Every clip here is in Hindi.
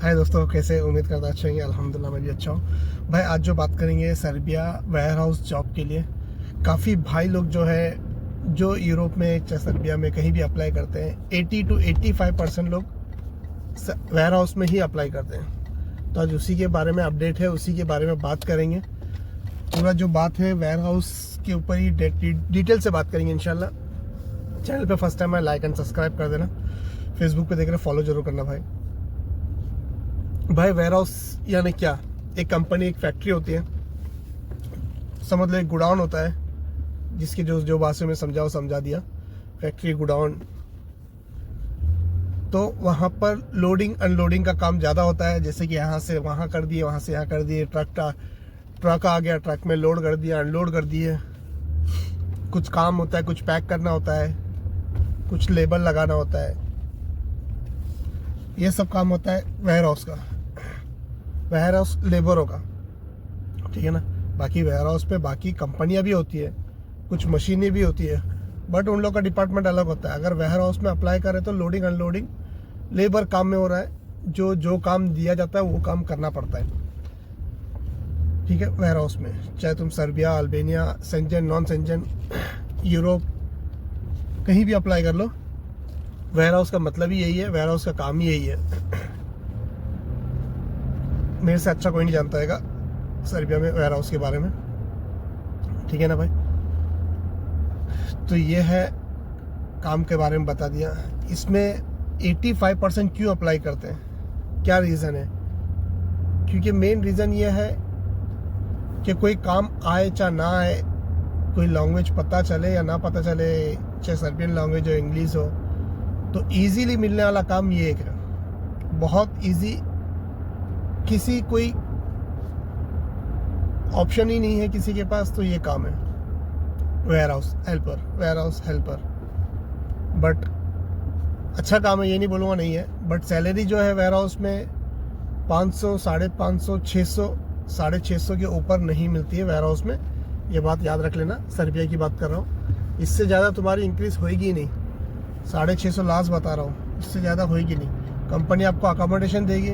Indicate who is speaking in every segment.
Speaker 1: हाय दोस्तों, कैसे? उम्मीद करता अच्छा होंगे। अल्हम्दुलिल्लाह मैं भी अच्छा हूँ। भाई आज जो बात करेंगे सर्बिया वेयर हाउस जॉब के लिए। काफ़ी भाई लोग जो है जो यूरोप में चाहे सर्बिया में कहीं भी अप्लाई करते हैं, 80 to 85% लोग वेयर हाउस में ही अप्लाई करते हैं। तो आज उसी के बारे में अपडेट है, उसी के बारे में बात करेंगे। पूरा जो बात है वेयर हाउस के ऊपर ही डिटेल से बात करेंगे इंशाल्लाह। चैनल पे फर्स्ट टाइम है, लाइक एंड सब्सक्राइब कर देना। फेसबुक पे देख रहे फॉलो जरूर करना भाई। वेयर हाउस यानी क्या? एक कंपनी, एक फैक्ट्री होती है, समझ लो एक गुडाउन होता है, जिसकी जो जो भाषा में समझाओ समझा दिया। फैक्ट्री, गुडाउन, तो वहाँ पर लोडिंग अनलोडिंग का काम ज़्यादा होता है। जैसे कि यहाँ से वहाँ कर दिए, वहाँ से यहाँ कर दिए, ट्रक आ गया, ट्रक में लोड कर दिया, अनलोड कर दिए। कुछ काम होता है, कुछ पैक करना होता है, कुछ लेबल लगाना होता है। ये सब काम होता है वेयर हाउस का, वेयर हाउस लेबरों का, ठीक है ना। बाकी वेयर हाउस पे बाकी कंपनियां भी होती है, कुछ मशीनें भी होती है, बट उन लोग का डिपार्टमेंट अलग होता है। अगर वेयर हाउस में अप्लाई करें तो लोडिंग अनलोडिंग लेबर काम में हो रहा है। जो काम दिया जाता है वो काम करना पड़ता है, ठीक है। वेयर हाउस में चाहे तुम सर्बिया, अल्बानिया, सेंजन, नॉन सेंजन, यूरोप, कहीं भी अप्लाई कर लो, वेयर हाउस का मतलब ही यही है, वेयर हाउस का काम ही यही है। मेरे से अच्छा कोई नहीं जानता है सर्बिया में वेयर हाउस के बारे में, ठीक है ना भाई। तो ये है काम के बारे में बता दिया। इसमें 85% क्यों अप्लाई करते हैं, क्या रीज़न है? क्योंकि मेन रीज़न ये है कि कोई काम आए चाहे ना आए, कोई लैंग्वेज पता चले या ना पता चले, चाहे सर्बियन लैंग्वेज हो, इंग्लिश हो, तो इजीली मिलने वाला काम ये एक है, बहुत इजी। किसी कोई ऑप्शन ही नहीं है किसी के पास, तो ये काम है warehouse helper, warehouse helper. But अच्छा काम है, ये नहीं बोलूँगा नहीं है, बट सैलरी जो है वेयर हाउस में 500, 550, 600, 650 के ऊपर नहीं मिलती है वेयर हाउस में। ये बात याद रख लेना, सर्बिया की बात कर रहा हूँ। इससे ज़्यादा तुम्हारी इंक्रीज़ होएगी नहीं। 650 लास्ट बता रहा हूँ, इससे ज़्यादा होएगी नहीं। कंपनी आपको अकोमोडेशन देगी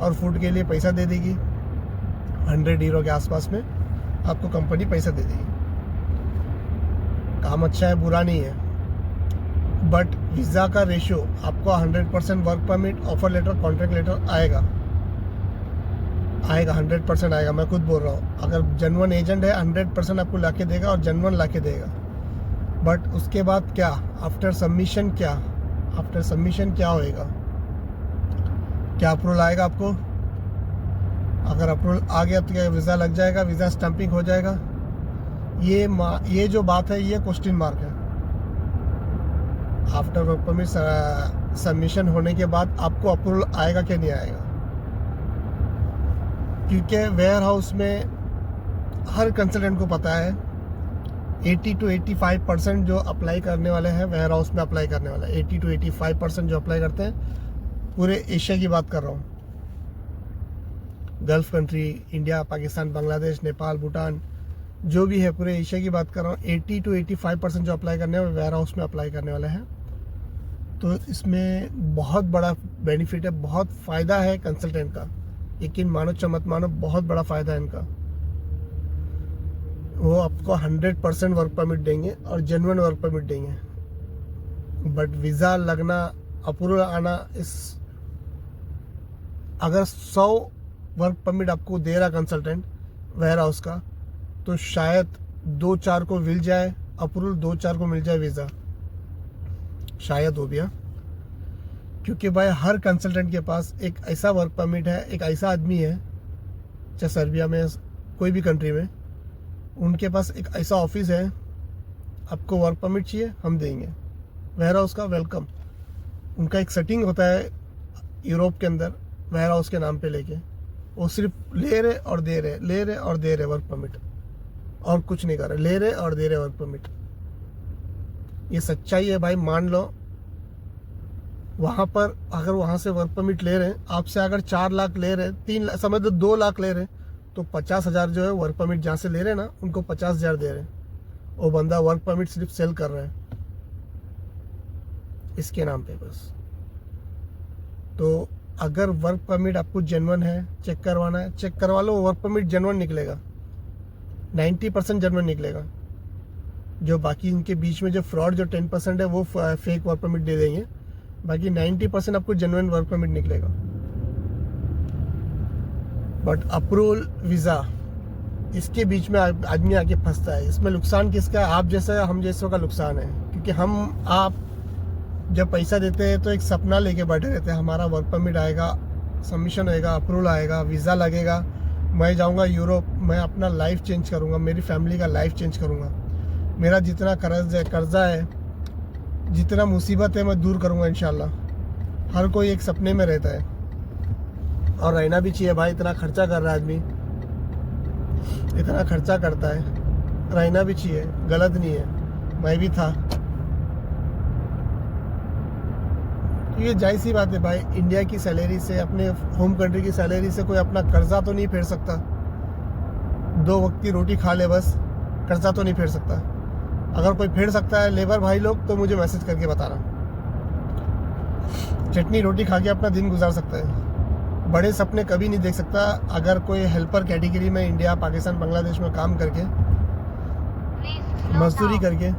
Speaker 1: और फूड के लिए पैसा दे देगी। 100 यूरो के आसपास में आपको कंपनी पैसा दे देगी। काम अच्छा है, बुरा नहीं है, बट वीज़ा का रेशियो आपको 100% work permit, offer letter, contract letter आएगा 100% आएगा। मैं खुद बोल रहा हूँ, अगर जेन्युइन एजेंट है 100% आपको ला के देगा, और जेन्युइन ला के देगा। बट उसके बाद क्या, आफ्टर सबमिशन क्या होएगा? क्या अप्रूवल आएगा आपको? अगर अप्रूवल आ गया तो क्या वीज़ा लग जाएगा, वीज़ा स्टैंपिंग हो जाएगा? ये जो बात है, ये क्वेश्चन मार्क है। आफ्टर वर्क परमिट सबमिशन होने के बाद आपको अप्रूवल आएगा कि नहीं आएगा? क्योंकि वेयर हाउस में हर कंसल्टेंट को पता है 80 to 85% जो अप्लाई करने वाले हैं वेयर हाउस में अप्लाई करने वाले, 80 to 85% जो अप्लाई करते हैं, पूरे एशिया की बात कर रहा हूँ, gulf country, India, Pakistan, Bangladesh, Nepal, Bhutan, जो भी है पूरे एशिया की बात कर रहा हूँ। 80 to 85% जो अप्लाई करने वाले वेयर हाउस में अप्लाई करने वाले हैं। तो इसमें बहुत बड़ा बेनिफिट है, बहुत फ़ायदा है कंसल्टेंट का। यकीन मानो चाहे मत मानो, बहुत बड़ा फ़ायदा है इनका। वो आपको 100% वर्क परमिट देंगे और जेन्युइन वर्क परमिट देंगे। बट वीज़ा लगना, अप्रूवल आना, अगर 100 वर्क परमिट आपको दे रहा कंसल्टेंट वेयर हाउस का, तो शायद 2-4 को मिल जाए अप्रूवल, 2-4 को मिल जाए वीज़ा, शायद हो गया। क्योंकि भाई हर कंसल्टेंट के पास एक ऐसा वर्क परमिट है, एक ऐसा आदमी है, चाहे सर्बिया में, कोई भी कंट्री में, उनके पास एक ऐसा ऑफिस है, आपको वर्क परमिट चाहिए हम देंगे, वेयर हाउस का वेलकम। उनका एक सेटिंग होता है यूरोप के अंदर वेयर हाउस के नाम पे लेके, वो सिर्फ ले रहे और दे रहे, ले रहे और दे रहे वर्क परमिट, और कुछ नहीं कर रहे, ले रहे और दे रहे वर्क परमिट। ये सच्चाई है भाई, मान लो। वहाँ पर अगर वहाँ से वर्क परमिट ले रहे हैं आपसे, अगर 4 लाख ले रहे हैं, 3 लाख, समझ लो 2 लाख ले रहे हैं, तो 50,000 जो है वर्क परमिट जहाँ से ले रहे हैं ना, उनको 50,000 दे रहे हैं। वो बंदा वर्क परमिट सिर्फ सेल कर रहा है इसके नाम पे बस। तो अगर वर्क परमिट आपको जेन्युइन है, चेक करवाना है, चेक करवा लो, वर्क परमिट जेन्युइन निकलेगा, 90% जेन्युइन निकलेगा। जो बाकी इनके बीच में जो फ्रॉड जो 10% है वो फेक वर्क परमिट दे देंगे, बाकी 90% आपको जेन्युइन वर्क परमिट निकलेगा। बट अप्रूवल वीज़ा, इसके बीच में आदमी आके फंसता है। इसमें नुकसान किसका है? आप जैसा हम जैसों का नुकसान है, क्योंकि आप जब पैसा देते हैं तो एक सपना लेके बैठे रहते हैं, हमारा वर्क परमिट आएगा, सबमिशन होएगा, अप्रूवल आएगा, वीज़ा लगेगा, मैं जाऊंगा यूरोप, मैं अपना लाइफ चेंज करूंगा, मेरी फैमिली का लाइफ चेंज करूंगा, मेरा जितना कर्जा है, जितना मुसीबत है, मैं दूर करूंगा इंशाल्लाह। हर कोई एक सपने में रहता है, और रहना भी चाहिए भाई। इतना खर्चा कर रहा है आदमी, इतना खर्चा करता है, रहना भी चाहिए, गलत नहीं है। मैं भी था। ये जाहिर सी बात है भाई, इंडिया की सैलरी से, अपने होम कंट्री की सैलरी से कोई अपना कर्जा तो नहीं फेर सकता। 2 वक्त की रोटी खा ले बस, कर्जा तो नहीं फेर सकता। अगर कोई फेर सकता है लेबर भाई लोग, तो मुझे मैसेज करके बताना। चटनी रोटी खा के अपना दिन गुजार सकता है, बड़े सपने कभी नहीं देख सकता। अगर कोई हेल्पर कैटेगरी में इंडिया, पाकिस्तान, बांग्लादेश में काम करके, मजदूरी करके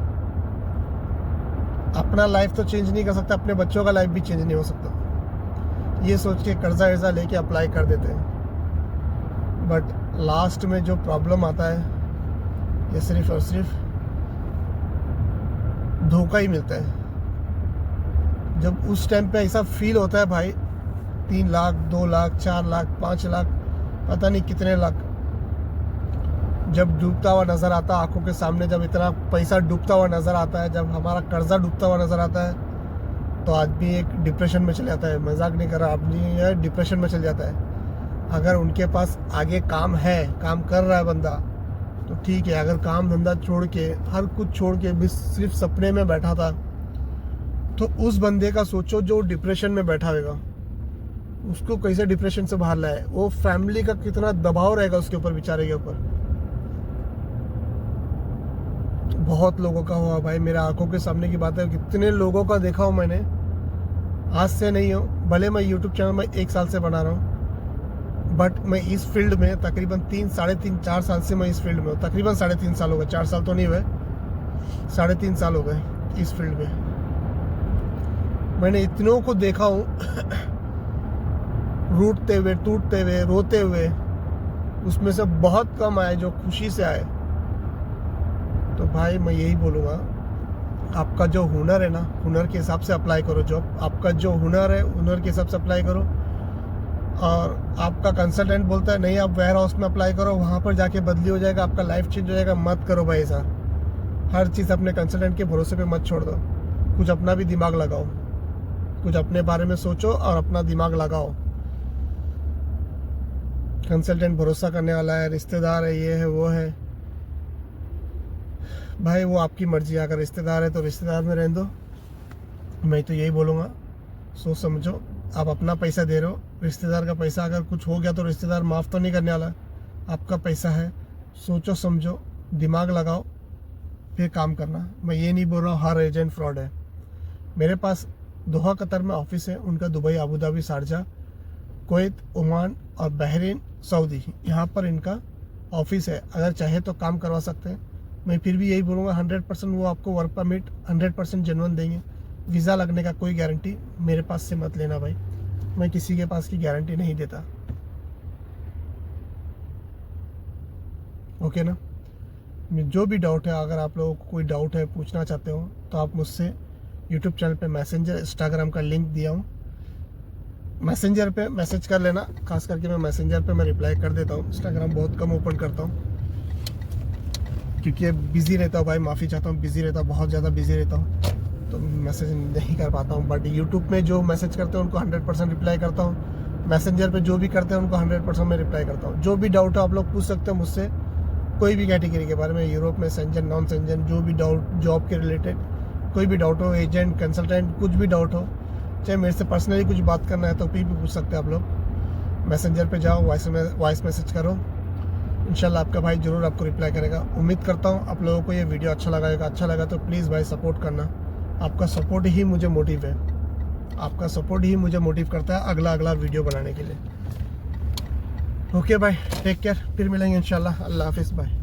Speaker 1: अपना लाइफ तो चेंज नहीं कर सकता, अपने बच्चों का लाइफ भी चेंज नहीं हो सकता। ये सोच के कर्जा वर्जा लेके अप्लाई कर देते हैं, बट लास्ट में जो प्रॉब्लम आता है, ये सिर्फ और सिर्फ धोखा ही मिलता है। जब उस टाइम पे ऐसा फील होता है भाई, 3 लाख, 2 लाख, 4 लाख, 5 लाख, पता नहीं कितने लाख जब डूबता हुआ नज़र आता है आंखों के सामने, जब इतना पैसा डूबता हुआ नज़र आता है, जब हमारा कर्जा डूबता हुआ नज़र आता है, तो आदमी एक डिप्रेशन में चले जाता है। मजाक नहीं कर रहा, आदमी यह डिप्रेशन में चल जाता है। अगर उनके पास आगे काम है, काम कर रहा है बंदा, तो ठीक है। अगर काम धंधा छोड़ के, हर कुछ छोड़ के भी सिर्फ सपने में बैठा था, तो उस बंदे का सोचो जो डिप्रेशन में बैठा होगा, उसको कैसे डिप्रेशन से बाहर लाए। वो फैमिली का कितना दबाव रहेगा उसके ऊपर, बेचारे के ऊपर। बहुत लोगों का हुआ भाई, मेरे आंखों के सामने की बात है। कितने लोगों का देखा हूँ मैंने, आज से नहीं हो, भले मैं यूट्यूब चैनल में 1 साल से बना रहा हूँ, बट मैं इस फील्ड में तकरीबन 3, साढ़े 3, 4 साल से मैं इस फील्ड में हूँ। तकरीबन 3.5 साल हो गए, 4 साल तो नहीं हुए, 3.5 साल हो गए इस फील्ड में। मैंने इतनों को देखा हूँ रूठते हुए, टूटते हुए, रोते हुए। उसमें से बहुत कम आए जो खुशी से आए। तो भाई मैं यही बोलूँगा, आपका जो हुनर है ना, हुनर के हिसाब से अप्लाई करो जॉब। आपका जो हुनर है, हुनर के हिसाब से अप्लाई करो। और आपका कंसल्टेंट बोलता है नहीं आप वेयर हाउस में अप्लाई करो, वहाँ पर जाके बदली हो जाएगा, आपका लाइफ चेंज हो जाएगा, मत करो भाई ऐसा। हर चीज़ अपने कंसल्टेंट के भरोसे पे मत छोड़ दो। कुछ अपना भी दिमाग लगाओ, कुछ अपने बारे में सोचो और अपना दिमाग लगाओ। कंसल्टेंट भरोसा करने वाला है, रिश्तेदार है, ये है, वो है, भाई वो आपकी मर्जी है। अगर रिश्तेदार है तो रिश्तेदार में रहने दो। मैं तो यही बोलूँगा, सोच समझो। आप अपना पैसा दे रहे हो, रिश्तेदार का पैसा अगर कुछ हो गया तो रिश्तेदार माफ़ तो नहीं करने वाला। आपका पैसा है, सोचो समझो, दिमाग लगाओ, फिर काम करना। मैं ये नहीं बोल रहा हूँ हर एजेंट फ्रॉड है। मेरे पास दोहा कतर में ऑफिस है, उनका Dubai, Abu Dhabi, Sharjah, Kuwait, Oman और बहरीन, सऊदी, यहाँ पर इनका ऑफिस है। अगर चाहे तो काम करवा सकते हैं। मैं फिर भी यही बोलूँगा 100% वो आपको वर्क परमिट 100% जेन्युइन देंगे। वीज़ा लगने का कोई गारंटी मेरे पास से मत लेना भाई, मैं किसी के पास की गारंटी नहीं देता। ओके ना। जो भी डाउट है, अगर आप लोगों को कोई डाउट है, पूछना चाहते हो, तो आप मुझसे यूट्यूब चैनल पे मैसेंजर, इंस्टाग्राम का लिंक दिया हूँ, मैसेंजर पे मैसेज कर लेना। खास करके मैं मैसेंजर पे मैं रिप्लाई कर देता हूँ, इंस्टाग्राम बहुत कम ओपन करता हूँ क्योंकि बिज़ी रहता हूँ भाई, माफ़ी चाहता हूँ, बिज़ी रहता हूँ, बहुत ज़्यादा बिज़ी रहता हूँ, तो मैसेज नहीं कर पाता हूँ। बट यूट्यूब में जो मैसेज करते हैं उनको 100% रिप्लाई करता हूँ। मैसेंजर पे जो भी करते हैं उनको 100% मैं रिप्लाई करता हूँ। जो भी डाउट है आप लोग पूछ सकते हैं मुझसे, कोई भी कैटेगरी के बारे में, यूरोप में, सेंजन, नॉन सेंजन, जो भी डाउट, जॉब के रिलेटेड कोई भी डाउट हो, एजेंट, कंसल्टेंट, कुछ भी डाउट हो, चाहे मेरे से पर्सनली कुछ बात करना है तो भी पूछ सकते हैं आप लोग। मैसेंजर पे जाओ, वॉइस मैसेज करो, इंशाल्लाह आपका भाई ज़रूर आपको रिप्लाई करेगा। उम्मीद करता हूँ आप लोगों को ये वीडियो अच्छा लगा तो प्लीज़ भाई सपोर्ट करना। आपका सपोर्ट ही मुझे मोटिव है। आपका सपोर्ट ही मुझे मोटिव करता है अगला वीडियो बनाने के लिए। ओके भाई, टेक केयर, फिर मिलेंगे इंशाल्लाह। अल्लाह हाफिज़, बाय।